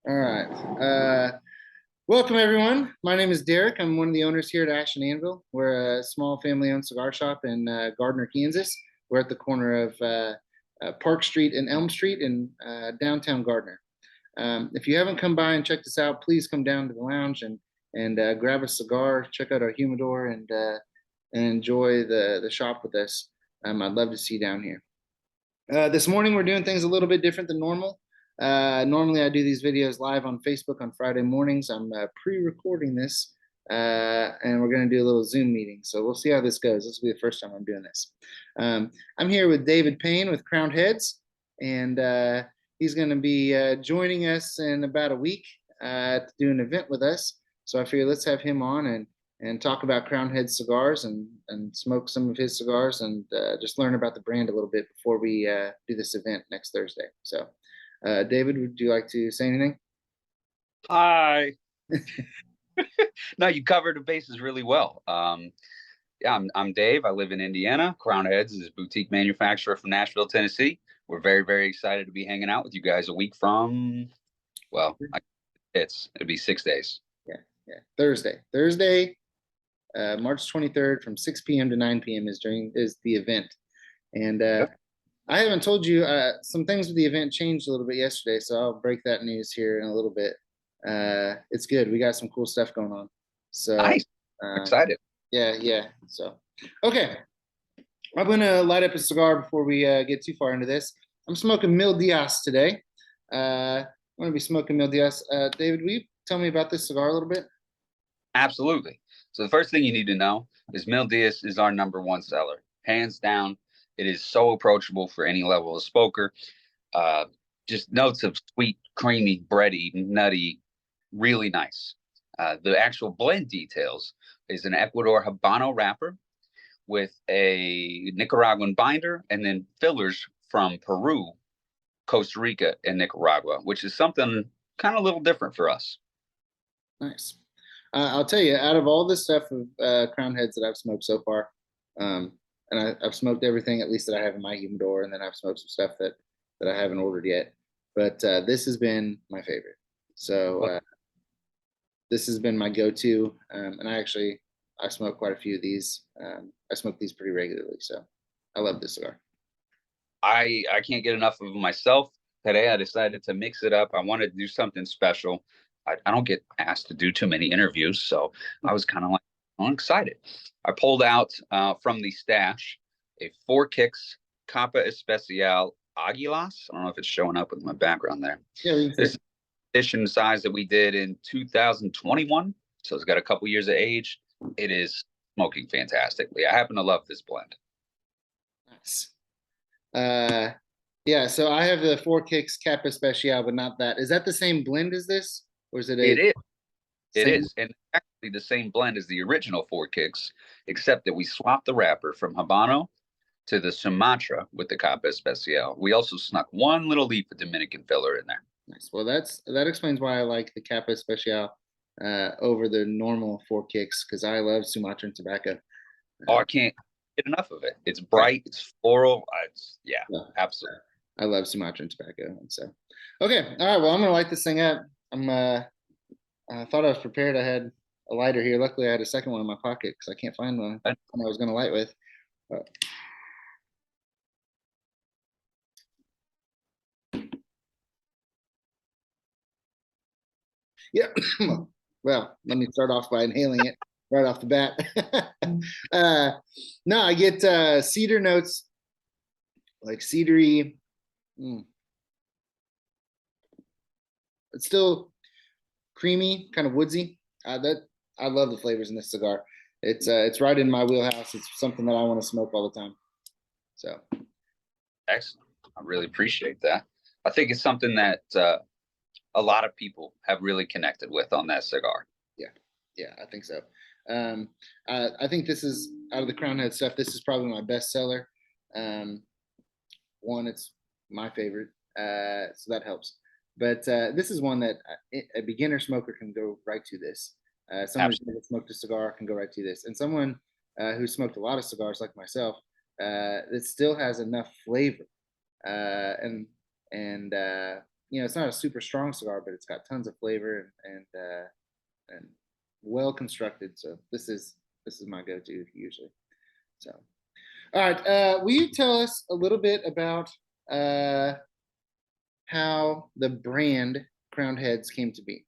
All right. Welcome, everyone. My name is Derrick. I'm one of the owners here at Ash Anvil. We're a small family-owned cigar shop in Gardner, Kansas. We're at the corner of Park Street and Elm Street in downtown Gardner. If you haven't come by and checked us out, please come down to the lounge and grab a cigar, check out our humidor, and enjoy the shop with us. I'd love to see you down here. This morning, we're doing things a little bit different than normal. Normally, I do these videos live on Facebook on Friday mornings. I'm pre-recording this, and we're going to do a little Zoom meeting. So we'll see how this goes. This will be the first time I'm doing this. I'm here with David Payne with Crowned Heads, and he's going to be joining us in about a week to do an event with us. So I figured let's have him on and talk about Crowned Heads cigars and smoke some of his cigars and just learn about the brand a little bit before we do this event next Thursday. So. David, would you like to say anything? Hi. No, you covered the bases really well. Yeah, I'm Dave. I live in Indiana. Crowned Heads is a boutique manufacturer from Nashville, Tennessee. We're very, very excited to be hanging out with you guys a week from, well, it'll be 6 days. Yeah. Thursday, March 23rd from 6 p.m. to 9 p.m. is the event. And yep. I haven't told you some things with the event changed a little bit yesterday, so I'll break that news here in a little bit. It's good. We got some cool stuff going on. So nice. Excited. Yeah. So okay. I'm gonna light up a cigar before we get too far into this. I'm smoking Mil Diaz today. I'm gonna be smoking Mil Diaz. David, will you tell me about this cigar a little bit? Absolutely. So the first thing you need to know is Mil Diaz is our #1 seller, hands down. It is so approachable for any level of smoker. Just notes of sweet, creamy, bready, nutty, really nice. The actual blend details is an Ecuador Habano wrapper with a Nicaraguan binder and then fillers from Peru, Costa Rica, and Nicaragua, which is something kind of a little different for us. Nice. I'll tell you, out of all this stuff of Crowned Heads that I've smoked so far, and I've smoked everything at least that I have in my humidor, and then I've smoked some stuff that I haven't ordered yet. But this has been my favorite. So this has been my go-to, and I smoke quite a few of these. I smoke these pretty regularly, so I love this cigar. I can't get enough of them myself. Today I decided to mix it up. I wanted to do something special. I don't get asked to do too many interviews, so I was kind of like, I'm excited. I pulled out from the stash a 4 Kicks Capa Especial Aguilas. I don't know if it's showing up with my background there. Yeah, this edition size that we did in 2021, so it's got a couple years of age. It is smoking fantastically. I happen to love this blend. Nice. Yeah, so I have the 4 Kicks Capa Especial, but not that. Is that the same blend as this, or is it a? It is. It is, and actually the same blend as the original 4 Kicks, except that we swapped the wrapper from Habano to the Sumatra with the Capa Especial. We also snuck one little leaf of Dominican filler in there. Nice. Well, that explains why I like the Capa Especial over the normal 4 Kicks, because I love Sumatran tobacco. Oh, I can't get enough of it. It's bright, it's floral. Yeah, absolutely. I love Sumatran tobacco, and so okay. All right. Well, I'm gonna light this thing up. I thought I was prepared. I had a lighter here. Luckily, I had a second one in my pocket because I can't find one I was going to light with. Yeah. Well, let me start off by inhaling it right off the bat. No, I get cedar notes, like cedary. It's still creamy, kind of woodsy. I love the flavors in this cigar. It's right in my wheelhouse. It's something that I want to smoke all the time. So excellent. I really appreciate that. I think it's something that a lot of people have really connected with on that cigar. Yeah, I think so. I think this is, out of the Crowned Head stuff, this is probably my best seller. One, it's my favorite, so that helps. But this is one that a beginner smoker can go right to this. Someone who's never smoked a cigar can go right to this. And someone who smoked a lot of cigars like myself, it still has enough flavor and it's not a super strong cigar, but it's got tons of flavor and well constructed. So this is my go-to usually. So, all right, will you tell us a little bit about uh, how the brand Crowned Heads came to be?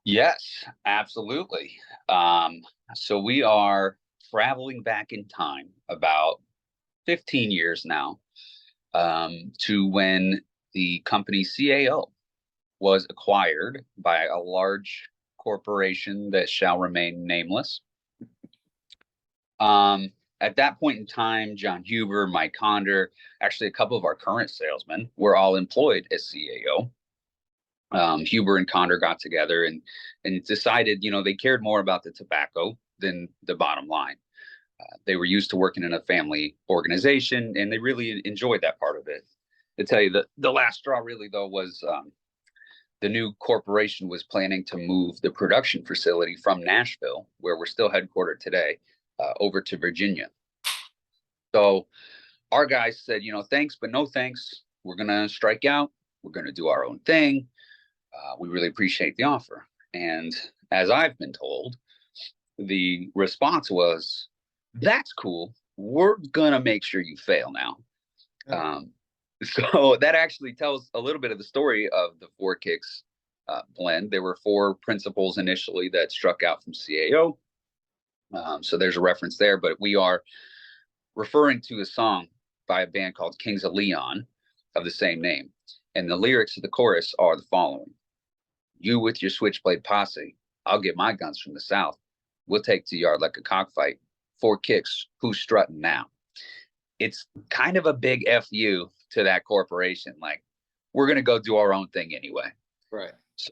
Yes, absolutely. Um, so we are traveling back in time about 15 years now, to when the company CAO was acquired by a large corporation that shall remain nameless. Um, at that point in time, John Huber, Mike Conder, actually a couple of our current salesmen were all employed as CAO. Huber and Conder got together and decided, they cared more about the tobacco than the bottom line. They were used to working in a family organization, and they really enjoyed that part of it. To tell you, the last straw really though was, the new corporation was planning to move the production facility from Nashville, where we're still headquartered today, over to Virginia. So our guys said, thanks, but no thanks. We're going to strike out. We're going to do our own thing. We really appreciate the offer. And as I've been told, the response was, that's cool. We're going to make sure you fail now. Um, so that actually tells a little bit of the story of the Four Kicks blend. There were four principles initially that struck out from CAO. So there's a reference there, but we are referring to a song by a band called Kings of Leon of the same name. And the lyrics of the chorus are the following: you with your switchblade posse, I'll get my guns from the south. We'll take to yard like a cockfight. Four kicks, who's strutting now? It's kind of a big FU to that corporation. Like, we're going to go do our own thing anyway. Right. So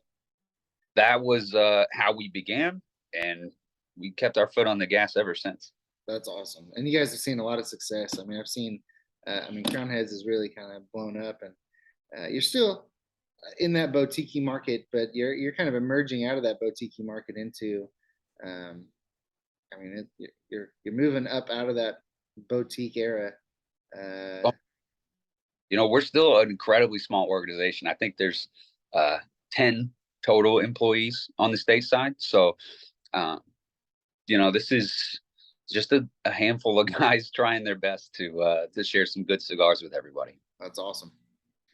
that was how we began, and we kept our foot on the gas ever since. That's awesome. And you guys have seen a lot of success. I mean, Crowned Heads is really kind of blown up, and you're still in that boutique market, but you're kind of emerging out of that boutique market into, you're moving up out of that boutique era. Well, we're still an incredibly small organization. I think there's 10 total employees on the state side. So, this is just a handful of guys trying their best to share some good cigars with everybody. That's awesome.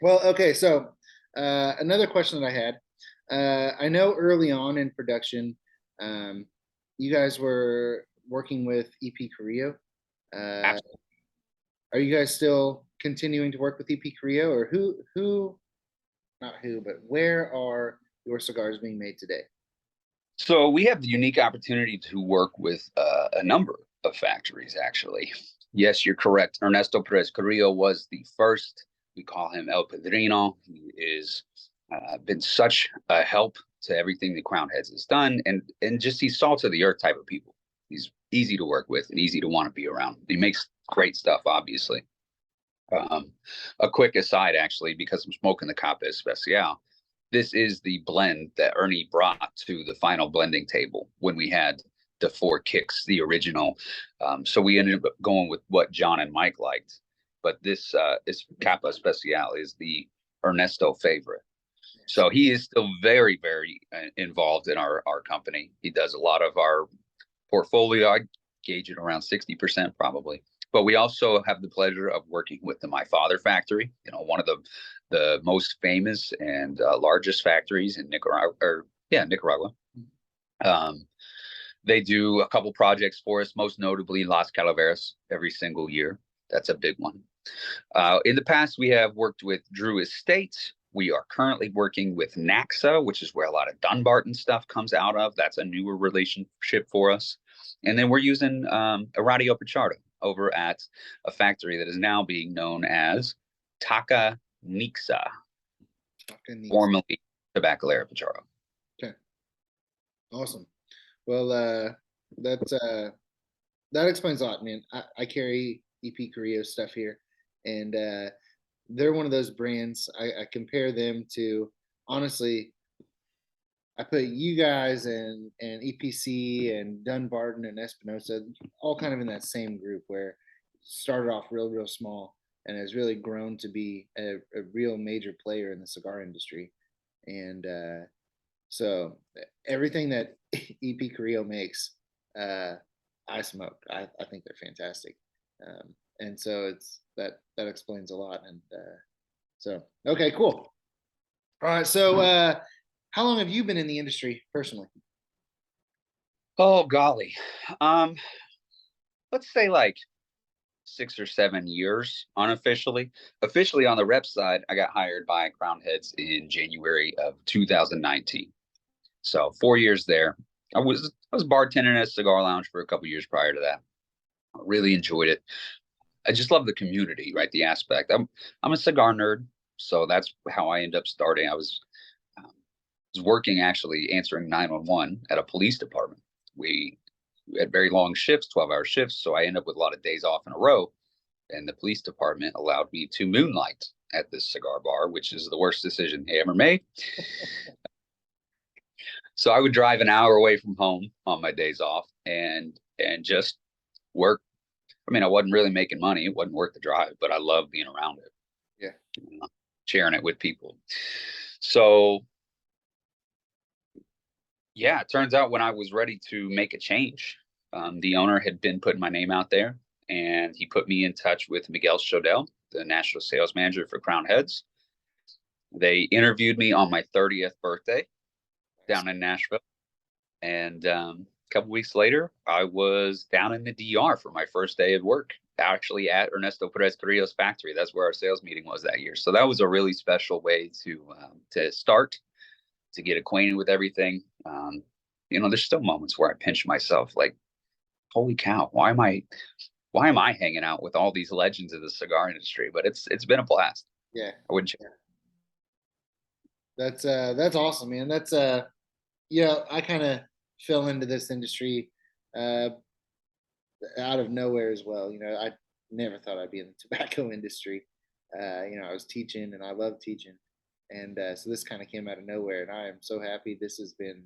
Well, okay, so another question that I had, I know early on in production, you guys were working with EP Carrillo. Are you guys still continuing to work with EP Carrillo, or not who, but where are your cigars being made today? So we have the unique opportunity to work with a number of factories, actually. Yes, you're correct. Ernesto Perez Carrillo was the first. We call him El Padrino. He is been such a help to everything the Crowned Heads has done, and just he's salt of the earth type of people. He's easy to work with and easy to want to be around. He makes great stuff, obviously. A quick aside, actually, because I'm smoking the Capa Especial, this is the blend that Ernie brought to the final blending table when we had the Four Kicks, the original. So we ended up going with what John and Mike liked. But this Capa Especial is the Ernesto favorite. So he is still very, very involved in our company. He does a lot of our portfolio. I gauge it around 60% probably. But we also have the pleasure of working with the My Father factory, one of the most famous and largest factories in Nicaragua. They do a couple projects for us, most notably Las Calaveras every single year. That's a big one. In the past, we have worked with Drew Estates. We are currently working with NAXA, which is where a lot of Dunbarton stuff comes out of. That's a newer relationship for us. And then we're using Aradio Pichardo over at a factory that is now being known as Taka Nixa, formerly Tabacalera Pichardo. Okay, awesome. Well, that explains a lot, man. I carry EP Carrillo stuff here, and they're one of those brands. I compare them to, honestly, I put you guys and EPC and Dunbarton and Espinosa all kind of in that same group where started off real small. and has really grown to be a real major player in the cigar industry. And so everything that EP Carrillo makes, uh, I smoke. I think they're fantastic. And so that explains a lot. And so okay, cool. All right. So how long have you been in the industry personally? Oh golly. Um, let's say like 6 or 7 years unofficially. Officially on the rep side, I got hired by Crown Heads in January of 2019. So 4 years there. I was bartending at a cigar lounge for a couple years prior to that. I really enjoyed it. I just love the community, right? The aspect. I'm a cigar nerd, so that's how I ended up starting. I was working actually answering 911 at a police department. We had very long shifts, 12-hour shifts, so I ended up with a lot of days off in a row. And the police department allowed me to moonlight at this cigar bar, which is the worst decision they ever made. So I would drive an hour away from home on my days off and just work. I mean, I wasn't really making money. It wasn't worth the drive, but I loved being around it, Yeah. you know, sharing it with people. So yeah, it turns out when I was ready to make a change, the owner had been putting my name out there, and he put me in touch with Miguel Shodell, the national sales manager for Crown Heads. They interviewed me on my 30th birthday down in Nashville. And a couple weeks later, I was down in the DR for my first day at work, actually at Ernesto Perez Carrillo's factory. That's where our sales meeting was that year. So that was a really special way to start, to get acquainted with everything. There's still moments where I pinch myself, like, holy cow, why am I hanging out with all these legends of the cigar industry? But it's been a blast. Yeah. I wouldn't. That's awesome, man. That's I kind of fell into this industry uh out of nowhere as well. I never thought I'd be in the tobacco industry. I was teaching and I love teaching. And so this kind of came out of nowhere, and I am so happy. This has been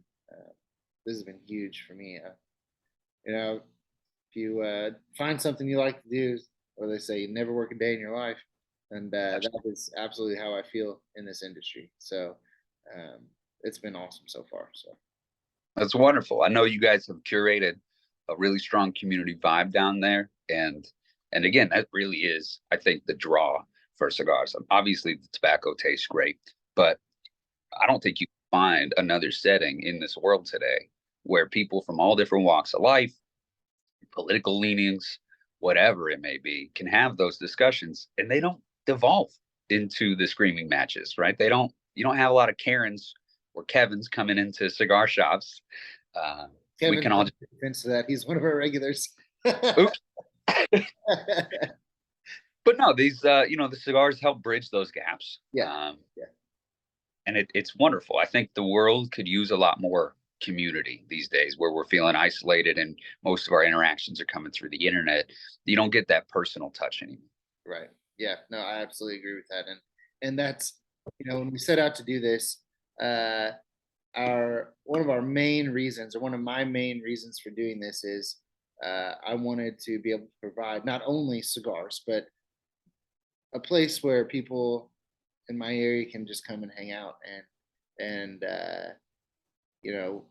huge for me. If you find something you like to do, or they say you never work a day in your life, and that is absolutely how I feel in this industry. So um, it's been awesome so far. So That's wonderful. I know you guys have curated a really strong community vibe down there, and again, that really is, I think, the draw for cigars. Obviously, the tobacco tastes great, but I don't think you can find another setting in this world today where people from all different walks of life, political leanings, whatever it may be, can have those discussions, and they don't devolve into the screaming matches, right? They don't. You don't have a lot of Karens or Kevins coming into cigar shops. We Kevin's can all not just, defense to that. He's one of our regulars. oops. But no, these the cigars help bridge those gaps. Yeah, yeah, And it's wonderful. I think the world could use a lot more community these days, where we're feeling isolated and most of our interactions are coming through the internet. You don't get that personal touch anymore. right. Yeah, no, I absolutely agree with that. And that's when we set out to do this, uh, our one of our main reasons, or one of my main reasons for doing this is I wanted to be able to provide not only cigars, but a place where people in my area can just come and hang out, and you know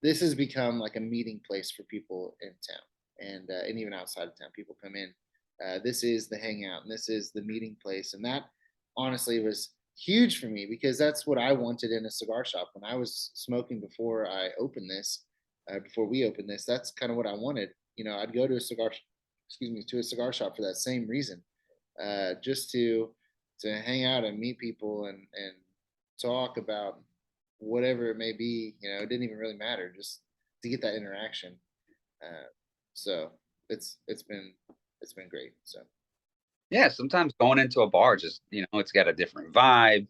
this has become like a meeting place for people in town, and even outside of town people come in. This is the hangout, and this is the meeting place, and that honestly was huge for me because that's what I wanted in a cigar shop when I was smoking before I opened this. Before we opened this, that's kind of what I wanted. I'd go to a excuse me, to a cigar shop for that same reason, just to hang out and meet people and talk about whatever it may be. It didn't even really matter, just to get that interaction. Uh, so it's been great. So Yeah, sometimes going into a bar, just it's got a different vibe.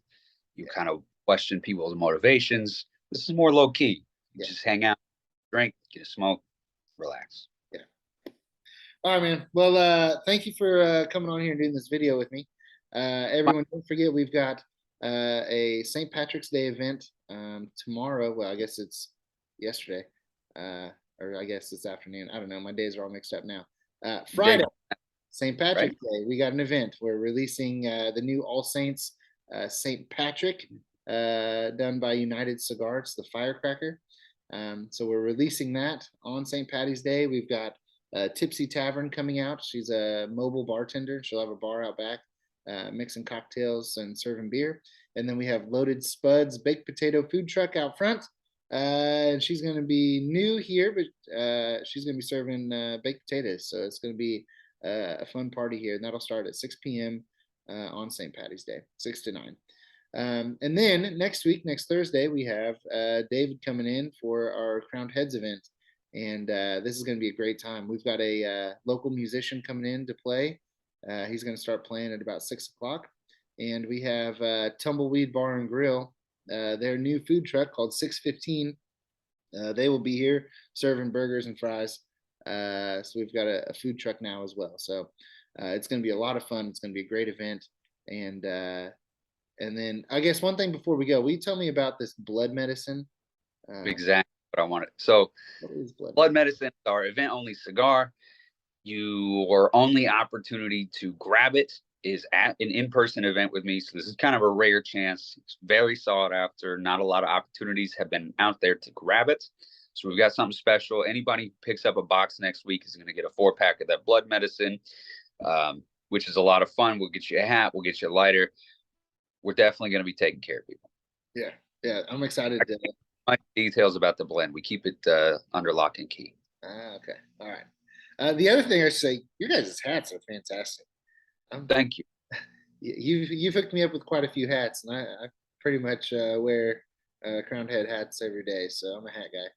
You yeah, kind of question people's motivations. This is more low key. You yeah, just hang out, drink, get a smoke, relax. yeah. All right, man. Well, thank you for coming on here and doing this video with me. Everyone, don't forget we've got a St. Patrick's Day event tomorrow. Well, I guess it's yesterday, or I guess it's afternoon. I don't know. My days are all mixed up now. Friday. St. Patrick's Day. We got an event. We're releasing the new All Saints St. Patrick, done by United Cigar. It's the firecracker. So we're releasing that on St. Patty's Day. We've got Tipsy Tavern coming out. She's a mobile bartender. She'll have a bar out back, mixing cocktails and serving beer. And then we have Loaded Spuds baked potato food truck out front. And she's going to be new here, but she's going to be serving baked potatoes. So it's going to be a fun party here. And that'll start at 6 p.m. On St. Patty's Day, 6 to 9. And then next week, next Thursday, we have David coming in for our Crowned Heads event. And this is going to be a great time. We've got a local musician coming in to play. He's going to start playing at about 6 o'clock. And we have Tumbleweed Bar and Grill, their new food truck called 615. They will be here serving burgers and fries. So we've got a food truck now as well. So it's going to be a lot of fun. It's going to be a great event. And then I guess one thing before we go, will you tell me about this blood medicine? Exactly what I wanted. So What is blood medicine is our event only cigar. Your only opportunity to grab it is at an in-person event with me. So this is kind of a rare chance. It's very sought after. Not a lot of opportunities have been out there to grab it. So we've got something special. Anybody who picks up a box next week is going to get a 4-pack of that blood medicine, which is a lot of fun. We'll get you a hat. We'll get you a lighter. We're definitely going to be taking care of people. Yeah, I'm excited. My details about the blend. We keep it under lock and key. Okay, all right. The other thing I should say, your guys' hats are fantastic. Thank you. You've hooked me up with quite a few hats, and I pretty much wear crowned head hats every day, so I'm a hat guy.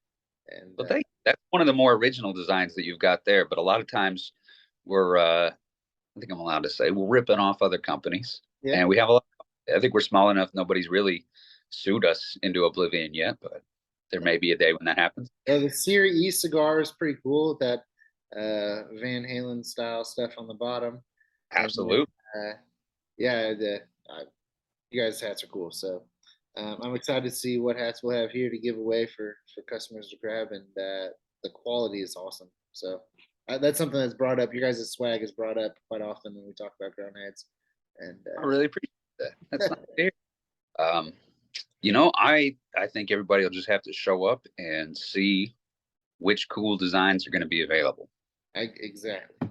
And Well, that's one of the more original designs that you've got there. But a lot of times we're, I think I'm allowed to say, we're ripping off other companies, yeah, and we have a lot. I think we're small enough. Nobody's really sued us into oblivion yet, but there may be a day when that happens. the Series E cigar is pretty cool with that Van Halen style stuff on the bottom. Absolutely. Yeah, you guys' hats are cool. So I'm excited to see what hats we'll have here to give away for customers to grab, and the quality is awesome. So that's something that's brought up. Your guys' swag is brought up quite often when we talk about crown heads. And I really appreciate that. That's not fair. I think everybody will just have to show up and see which cool designs are going to be available. Exactly.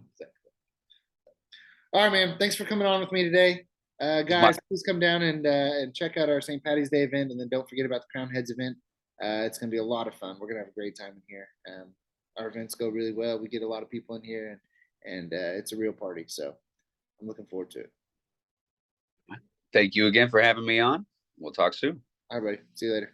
All right, man. Thanks for coming on with me today. Guys, please come down and check out our St. Patty's Day event, and then don't forget about the Crown Heads event. It's going to be a lot of fun. We're going to have a great time in here. Our events go really well. We get a lot of people in here, and it's a real party. So I'm looking forward to it. Thank you again for having me on. We'll talk soon. All right, buddy. See you later.